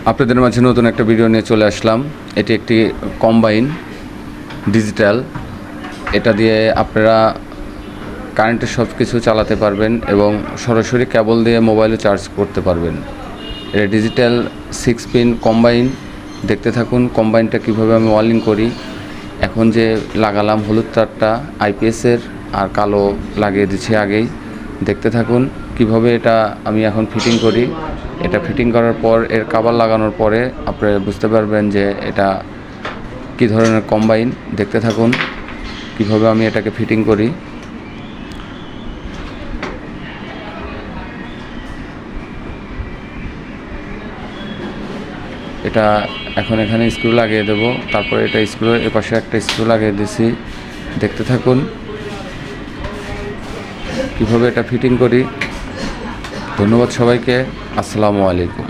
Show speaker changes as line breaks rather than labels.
আপনাদের মাঝে নতুন একটা ভিডিও নিয়ে চলে আসলাম। এটি একটি কম্বাইন ডিজিটাল। এটা দিয়ে আপনারা কারেন্টের সব কিছু চালাতে পারবেন এবং সরাসরি কেবল দিয়ে মোবাইলে চার্জ করতে পারবেন। এটা ডিজিটাল 6 পিন কম্বাইন। দেখতে থাকুন কম্বাইনটা কীভাবে আমি ওয়ার্লিং করি। এখন যে লাগালাম হলুদ তারটা আইপিএসের আর কালো লাগিয়ে দিচ্ছি আগেই। দেখতে থাকুন কিভাবে এটা আমি এখন ফিটিং করি। এটা ফিটিং করার পর এর কভার লাগানোর পরে আপনারা বুঝতে পারবেন যে এটা কী ধরনের কম্বাইন। দেখতে থাকুন কিভাবে আমি এটাকে ফিটিং করি। এটা এখন এখানে স্ক্রু লাগিয়ে দেবো, তারপরে এটা স্ক্রুর এপাশে একটা স্ক্রু লাগিয়ে দিছি। দেখতে থাকুন কিভাবে এটা ফিটিং করি। ধন্যবাদ সবাইকে। আসসালামু আলাইকুম।